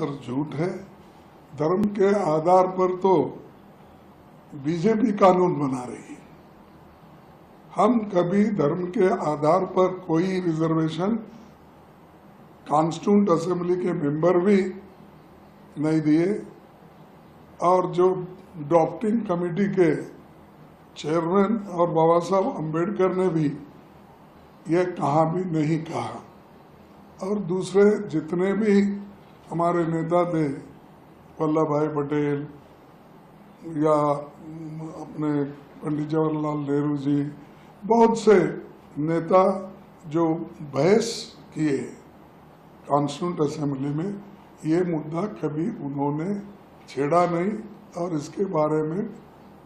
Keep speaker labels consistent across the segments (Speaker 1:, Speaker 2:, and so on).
Speaker 1: सरासर झूठ है। धर्म के आधार पर तो बीजेपी कानून बना रही है। हम कभी धर्म के आधार पर कोई रिजर्वेशन कॉन्स्टिट्यूंट असेंबली के मेंबर भी नहीं दिए और जो ड्राफ्टिंग कमेटी के चेयरमैन और बाबा साहब अम्बेडकर ने भी ये कहा भी नहीं कहा। और दूसरे जितने भी हमारे नेता थे, वल्लभ भाई पटेल या अपने पंडित जवाहरलाल नेहरू जी, बहुत से नेता जो बहस किए कॉन्स्टिट्यूंट असेंबली में, ये मुद्दा कभी उन्होंने छेड़ा नहीं और इसके बारे में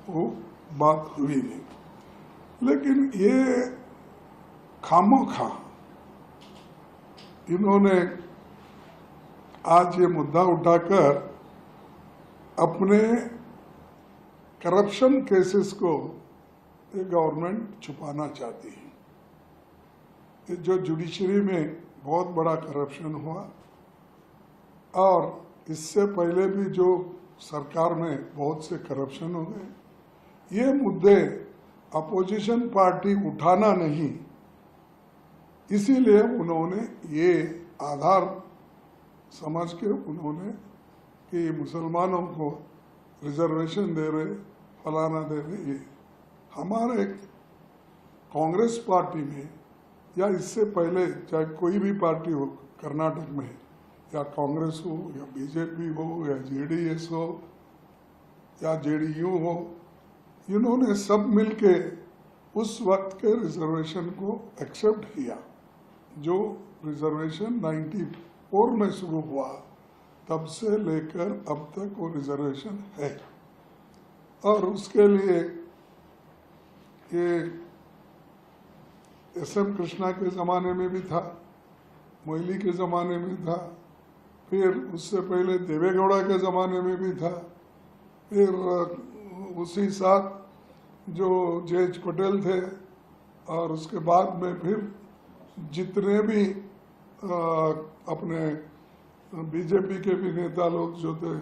Speaker 1: वो बात हुई नहीं। लेकिन ये खामोखा इन्होंने आज ये मुद्दा उठाकर अपने करप्शन केसेस को ये गवर्नमेंट छुपाना चाहती है। ये जो जुडिशरी में बहुत बड़ा करप्शन हुआ और इससे पहले भी जो सरकार में बहुत से करप्शन हो गए, ये मुद्दे अपोजिशन पार्टी उठाना नहीं, इसीलिए उन्होंने ये आधार समझ के उन्होंने कि मुसलमानों को रिजर्वेशन दे रहे, फलाना दे रहे। ये हमारे कांग्रेस पार्टी में या इससे पहले चाहे कोई भी पार्टी हो कर्नाटक में, या कांग्रेस हो या बीजेपी हो या जेडीएस हो या जेडीयू हो, इन्होंने सब मिलके उस वक्त के रिजर्वेशन को एक्सेप्ट किया। जो रिजर्वेशन 94 में शुरू हुआ, तब से लेकर अब तक वो रिजर्वेशन है। और उसके लिए ये एस.एम. कृष्णा के ज़माने में भी था, मोइली के ज़माने में था, फिर उससे पहले देवेगौड़ा के ज़माने में भी था, फिर उसी साथ जो जे.एच. पटेल थे, और उसके बाद में फिर जितने भी अपने बीजेपी के भी नेता लोग जो थे,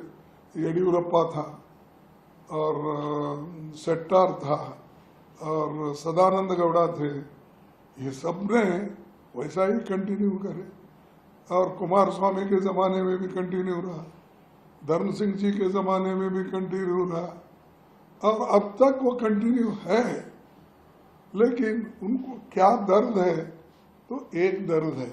Speaker 1: येडियुरप्पा था और शेट्टार था और सदानंद गौड़ा थे, ये सब ने वैसा ही कंटिन्यू करे। और कुमार स्वामी के ज़माने में भी कंटिन्यू रहा, धर्म सिंह जी के ज़माने में भी कंटिन्यू रहा, और अब तक वो कंटिन्यू है। लेकिन उनको क्या दर्द है, तो एक दर्द है